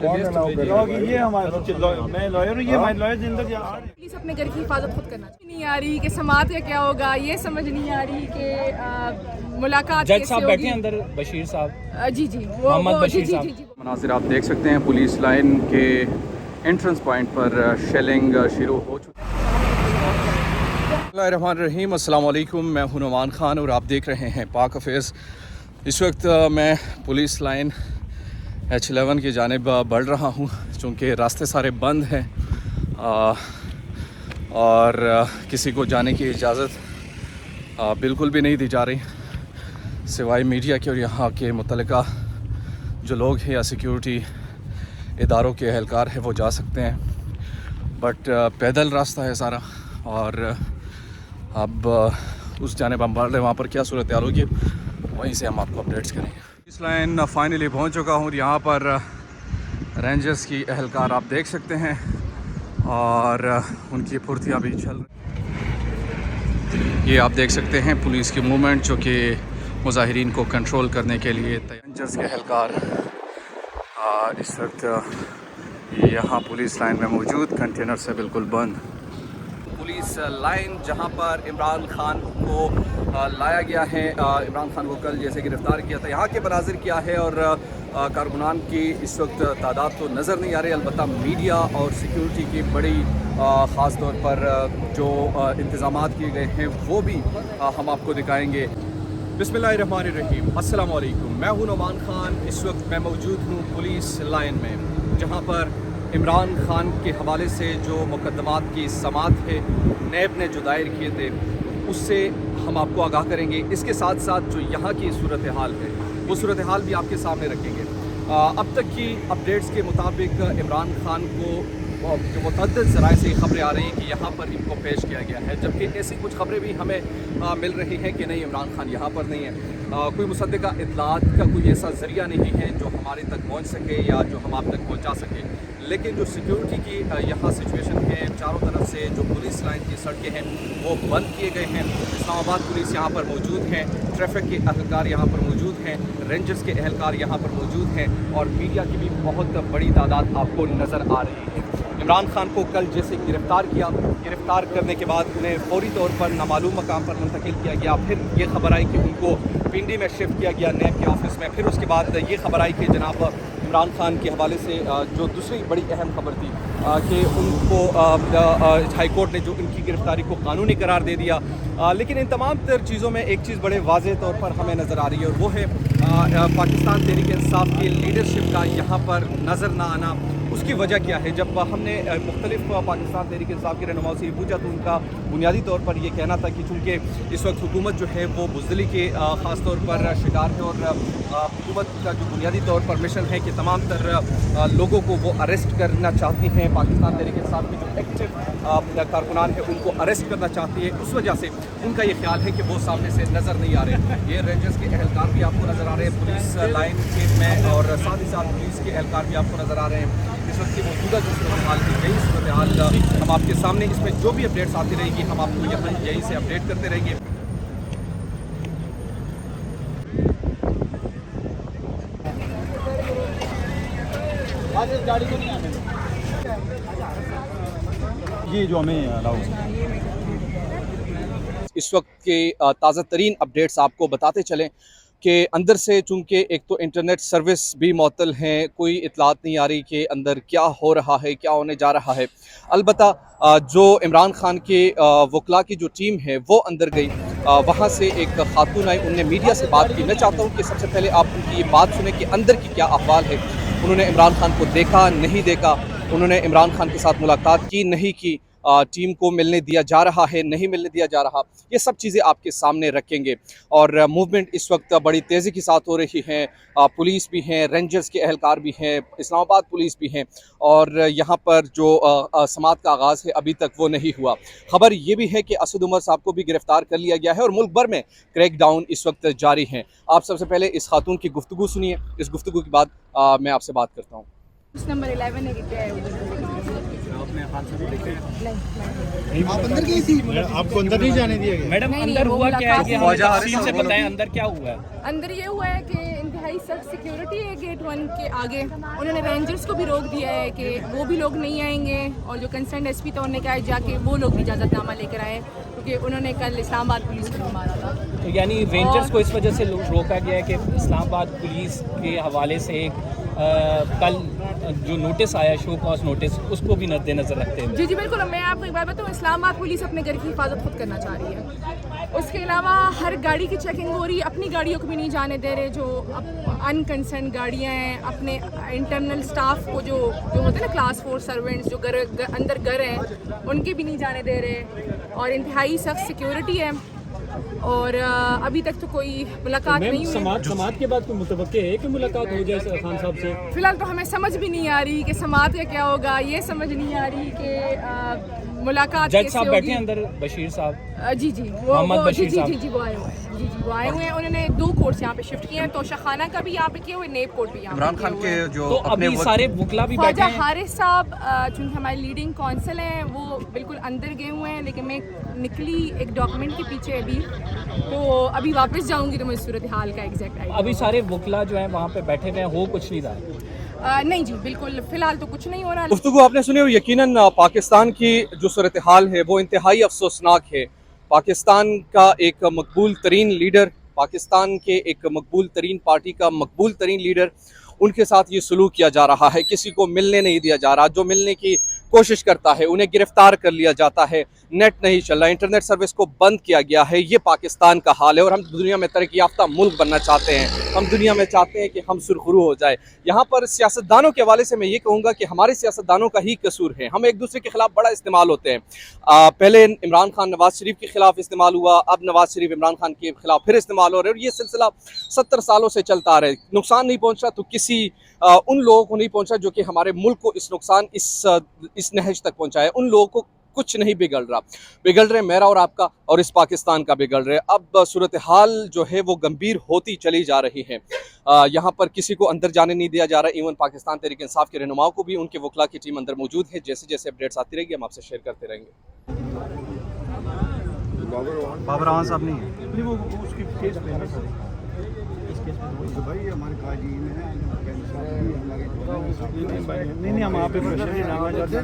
یہ ہمارے میں لائر ہوں، یہ ہمارے لائر زندہ جا رہے ہیں۔ پلیز اپنے گھر کی حفاظت خود کرنا چاہیے، نہیں آ رہی کہ سماعت کا کیا ہوگا، یہ سمجھ نہیں آ رہی کہ ملاقات جج کیسے صاحب ہوگی۔ بیٹھے ہیں اندر، بشیر صاحب، جی جی محمد بشیر صاحب۔ مناظر آپ دیکھ سکتے ہیں پولیس لائن کے انٹرنس پوائنٹ پر شیلنگ شروع ہو چکی ہے۔ بسم اللہ الرحمن الرحیم، السلام علیکم، میں ہوں نعمان خان اور آپ دیکھ رہے ہیں پاک افیئرز۔ اس وقت میں پولیس لائن H11 کی جانب بڑھ رہا ہوں چونکہ راستے سارے بند ہیں اور کسی کو جانے کی اجازت بالکل بھی نہیں دی جا رہی سوائے میڈیا کے اور یہاں کے متعلقہ جو لوگ ہیں یا سیکیورٹی اداروں کے اہلکار ہیں وہ جا سکتے ہیں، بٹ پیدل راستہ ہے سارا اور اب اس جانب ہم بڑھ رہے ہیں، وہاں پر کیا صورتحال ہوگی وہیں سے ہم آپ کو اپڈیٹس کریں گے۔ اس لائن فائنلی پہنچ چکا ہوں، یہاں پر رینجرز کی اہلکار آپ دیکھ سکتے ہیں اور ان کی پھرتیاں بھی چل رہی۔ یہ آپ دیکھ سکتے ہیں پولیس کی موومنٹ جو کہ مظاہرین کو کنٹرول کرنے کے لیے رینجرز کے اہلکار اس وقت یہاں پولیس لائن میں موجود، کنٹینر سے بالکل بند پولیس لائن جہاں پر عمران خان کو لایا گیا ہے۔ عمران خان کو کل جیسے گرفتار کیا تھا، یہاں کے مناظر کیا ہے اور کارکنان کی اس وقت تعداد تو نظر نہیں آ رہی، البتہ میڈیا اور سیکیورٹی کی بڑی خاص طور پر جو انتظامات کیے گئے ہیں وہ بھی ہم آپ کو دکھائیں گے۔ بسم اللہ الرحمن الرحیم، السلام علیکم، میں ہوں نعمان خان۔ اس وقت میں موجود ہوں پولیس لائن میں جہاں پر عمران خان کے حوالے سے جو مقدمات کی سماعت ہے نیب نے جو دائر کیے تھے اس سے ہم آپ کو آگاہ کریں گے۔ اس کے ساتھ ساتھ جو یہاں کی صورتحال ہے وہ صورتحال بھی آپ کے سامنے رکھیں گے۔ اب تک کی اپڈیٹس کے مطابق عمران خان کو جو متعدد ذرائع سے خبریں آ رہی ہیں کہ یہاں پر ان کو پیش کیا گیا ہے، جبکہ ایسی کچھ خبریں بھی ہمیں مل رہی ہیں کہ نہیں، عمران خان یہاں پر نہیں ہے۔ کوئی مصدقہ اطلاعات کا کوئی ایسا ذریعہ نہیں ہے جو ہمارے تک پہنچ سکے یا جو ہم آپ تک پہنچا سکیں، لیکن جو سیکیورٹی کی یہاں سچویشن ہے، چاروں طرف سے جو پولیس لائن کی سڑکیں ہیں وہ بند کیے گئے ہیں۔ اسلام آباد پولیس یہاں پر موجود ہیں، ٹریفک کے اہلکار یہاں پر موجود ہیں، رینجرز کے اہلکار یہاں پر موجود ہیں اور میڈیا کی بھی بہت بڑی تعداد آپ کو نظر آ رہی ہے۔ عمران خان کو کل جیسے گرفتار کیا، گرفتار کرنے کے بعد انہیں فوری طور پر نامعلوم مقام پر منتقل کیا گیا، پھر یہ خبر آئی کہ ان کو پنڈی میں شفٹ کیا گیا نیب کے آفس میں، پھر اس کے بعد یہ خبر آئی کہ جناب عمران خان کے حوالے سے جو دوسری بڑی اہم خبر تھی کہ ان کو ہائی کورٹ نے جو ان کی گرفتاری کو قانونی قرار دے دیا، لیکن ان تمام تر چیزوں میں ایک چیز بڑے واضح طور پر ہمیں نظر آ رہی ہے اور وہ ہے پاکستان تحریک انصاف کی لیڈرشپ کا یہاں پر نظر نہ آنا۔ اس کی وجہ کیا ہے؟ جب ہم نے مختلف پاکستان تحریک انصاف کے رہنماؤں سے یہ پوچھا تو ان کا بنیادی طور پر یہ کہنا تھا کہ چونکہ اس وقت حکومت جو ہے وہ بزدلی کے خاص طور پر شکار ہے اور حکومت کا جو بنیادی طور پر مشن ہے کہ تمام تر لوگوں کو وہ اریسٹ کرنا چاہتی ہیں، پاکستان تحریک انصاف کے جو ایکٹیو کارکنان ہیں ان کو اریسٹ کرنا چاہتی ہے، اس وجہ سے ان کا یہ خیال ہے کہ وہ سامنے سے نظر نہیں آ رہے۔ یہ رینجرز کے اہلکار بھی آپ کو نظر آ رہے ہیں پولیس لائن کے میں، اور ساتھ ہی ساتھ پولیس کے اہلکار بھی آپ کو نظر آ رہے ہیں۔ اس وقت کی موجودہ جو صورتحال کی یہی صورتحال ہم آپ کے سامنے، اس میں جو بھی اپڈیٹس آتی رہے گی ہم آپ کو یہاں یہی سے اپڈیٹ کرتے رہیں گے۔ یہ جو ہمیں اس وقت کے تازہ ترین اپڈیٹس آپ کو بتاتے چلیں کہ اندر سے چونکہ ایک تو انٹرنیٹ سروس بھی معطل ہیں، کوئی اطلاعات نہیں آ رہی کہ اندر کیا ہو رہا ہے، کیا ہونے جا رہا ہے۔ البتہ جو عمران خان کے وکلاء کی جو ٹیم ہے وہ اندر گئی، وہاں سے ایک خاتون آئی، انہوں نے میڈیا سے بات کی۔ میں چاہتا ہوں کہ سب سے پہلے آپ ان کی یہ بات سنیں کہ اندر کی کیا احوال ہے، انہوں نے عمران خان کو دیکھا نہیں دیکھا، انہوں نے عمران خان کے ساتھ ملاقات کی نہیں کی، ٹیم کو ملنے دیا جا رہا ہے نہیں ملنے دیا جا رہا، یہ سب چیزیں آپ کے سامنے رکھیں گے۔ اور موومنٹ اس وقت بڑی تیزی کے ساتھ ہو رہی ہے، پولیس بھی ہیں، رینجرز کے اہلکار بھی ہیں، اسلام آباد پولیس بھی ہیں، اور یہاں پر جو سماعت کا آغاز ہے ابھی تک وہ نہیں ہوا۔ خبر یہ بھی ہے کہ اسد عمر صاحب کو بھی گرفتار کر لیا گیا ہے اور ملک بھر میں کریک ڈاؤن اس وقت جاری ہیں۔ آپ سب سے پہلے اس خاتون کی گفتگو سنیے، اس گفتگو کے بعد میں آپ سے بات کرتا ہوں۔ اس نمبر 11 ہے کہ کیا ہے آپ اندر گئی تھی؟ آپ کو اندر نہیں جانے دیا گیا؟ میڈم اندر ہوا کیا ہے کہ ہمیں تفصیل سے بتائیں، اندر کیا ہوا ہے؟ اندر یہ ہوا ہے کہ ان کے انتہائی سخت سیکیورٹی ہے گیٹ 1 کے آگے. انہوں نے رینجرز کو بھی روک دیا ہے کہ وہ بھی لوگ نہیں آئیں گے, اور جو کنسرن ایس پی تھا انہوں نے کہا ہے جا کے وہ لوگ بھی اجازت نامہ لے کر آئے, کیونکہ انہوں نے کل اسلام آباد پولیس کو بھی مارا تھا. تو یعنی رینجرز کو اس وجہ سے روکا گیا ہے کہ اسلام آباد پولیس کے حوالے سے ایک کل جو نوٹس آیا شو کاز نوٹس, اس کو بھی مد نظر رکھتے ہیں. جی بالکل. میں آپ کو ایک بات بتاؤں, اسلام آباد پولیس اپنے گھر کی حفاظت خود کرنا چاہ رہی ہے. اس کے علاوہ ہر گاڑی کی چیکنگ ہو رہی ہے, اپنی گاڑیوں کو بھی نہیں جانے دے رہے, جو ان کنسرن گاڑیاں ہیں, اپنے انٹرنل سٹاف کو جو ہوتے ہیں نا کلاس 4 سرونٹس جو اندر گھر ہیں ان کے بھی نہیں جانے دے رہے, اور انتہائی سخت سیکیورٹی ہے. اور ابھی تک تو کوئی ملاقات نہیں ہوئی. سماعت کے بعد کوئی متوقع ہے کہ ملاقات ہو جائے خان صاحب سے؟ فی الحال تو ہمیں سمجھ بھی نہیں آ رہی کہ سماعت کا کیا ہوگا, یہ سمجھ نہیں آ رہی کہ ملاقات جج صاحب بیٹھے ہیں اندر, بشیر صاحب. جی محمد بشیر صاحب وہ آئے ہوئے ہیں. وہ آئے ہوئے ہیں. انہوں نے 2 کورٹس یہاں پہ شفٹ کیے ہیں, توشہ خانہ کا بھی یہاں پہ کیے ہوئے, نیب کورٹ بھی یہاں پہ. عمران خان کے جو تو ابھی سارے وکلا بھی بیٹھے خواجہ ہیں. حارث صاحب چونکہ ہمارے لیڈنگ کونسل ہیں, وہ بالکل اندر گئے ہوئے ہیں, لیکن میں نکلی ایک ڈاکومنٹ کے پیچھے ابھی, تو ابھی واپس جاؤں گی تو مجھے صورتحال کا ایگزیکٹ آئیڈیا. ابھی سارے وکلا جو ہیں وہاں پہ بیٹھے ہوئے ہیں, ہو کچھ نہیں رہا؟ نہیں جی بالکل, فی الحال تو کچھ نہیں ہو رہا. گفتگو آپ نے سنی, اور یقیناً پاکستان کی جو صورتحال ہے وہ انتہائی افسوسناک ہے. پاکستان کا ایک مقبول ترین لیڈر, پاکستان کے ایک مقبول ترین پارٹی کا مقبول ترین لیڈر, ان کے ساتھ یہ سلوک کیا جا رہا ہے. کسی کو ملنے نہیں دیا جا رہا, جو ملنے کی کوشش کرتا ہے انہیں گرفتار کر لیا جاتا ہے. نیٹ نہیں چل رہا, انٹرنیٹ سروس کو بند کیا گیا ہے. یہ پاکستان کا حال ہے, اور ہم دنیا میں ترقی یافتہ ملک بننا چاہتے ہیں. ہم دنیا میں چاہتے ہیں کہ ہم سرخرو ہو جائے. یہاں پر سیاستدانوں کے حوالے سے میں یہ کہوں گا کہ ہمارے سیاستدانوں کا ہی قصور ہے. ہم ایک دوسرے کے خلاف بڑا استعمال ہوتے ہیں. پہلے عمران خان نواز شریف کے خلاف استعمال ہوا, اب نواز شریف عمران خان کے خلاف پھر استعمال ہو رہے, اور یہ سلسلہ 70 سالوں سے چلتا آ رہا ہے. نقصان نہیں پہنچا تو کسی ان لوگوں کو نہیں پہنچا جو کہ ہمارے ملک کو اس نقصان اس نہج تک پہنچایا. ان لوگوں کو کچھ نہیں بگڑ رہا, بگڑ رہے میرا اور آپ کا اور اس پاکستان کا بگڑ رہے. اب صورتحال جو ہے وہ گمبھیر ہوتی چلی جا رہی ہے. یہاں پر کسی کو اندر جانے نہیں دیا جا رہا. ایون پاکستان تحریک انصاف کے رہنماؤں کو بھی ان کے وکلا کی ٹیم اندر موجود ہے. جیسے جیسے اپڈیٹس آتی رہے گی ہم آپ سے شیئر کرتے رہیں گے. بابر اعوان صاحب نہیں ہے, وہ اس کی کیس پہ بھائی ہمارے قاضی میں نہیں, ہم آپ پہ پریشر نہیں ڈالنا چاہتے,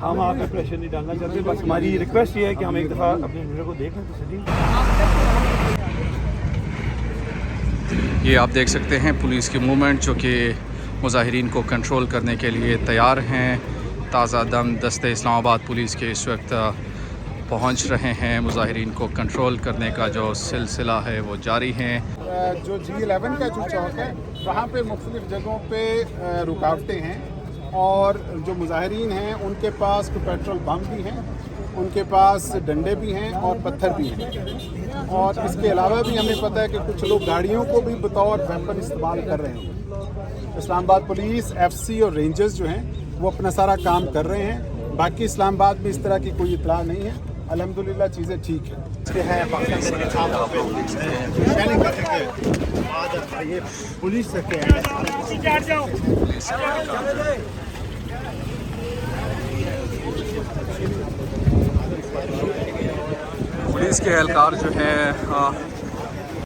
ہم آپ پہ پریشر نہیں ڈالنا چاہتے. بس ہماری ریکویسٹ یہ ہے کہ ہم ایک دفعہ اپنے لیڈر کو دیکھیں تو صحیح. یہ آپ دیکھ سکتے ہیں پولیس کی موومنٹ جو کہ مظاہرین کو کنٹرول کرنے کے لیے تیار ہیں. تازہ دم دستہ اسلام آباد پولیس کے اس وقت پہنچ رہے ہیں. مظاہرین کو کنٹرول کرنے کا جو سلسلہ ہے وہ جاری ہے. جو G11 کا جو چوک ہے وہاں پہ مختلف جگہوں پہ رکاوٹیں ہیں, اور جو مظاہرین ہیں ان کے پاس کوئی پیٹرول بم بھی ہیں, ان کے پاس ڈنڈے بھی ہیں اور پتھر بھی ہیں. اور اس کے علاوہ بھی ہمیں پتہ ہے کہ کچھ لوگ گاڑیوں کو بھی بطور ویپن استعمال کر رہے ہیں. اسلام آباد پولیس, FC اور رینجرز جو ہیں وہ اپنا سارا کام کر رہے ہیں. باقی اسلام آباد میں اس طرح کی کوئی اطلاع نہیں ہے. الحمدللہ چیزیں ٹھیک ہیں. پولیس سے پولیس کے اہلکار جو ہیں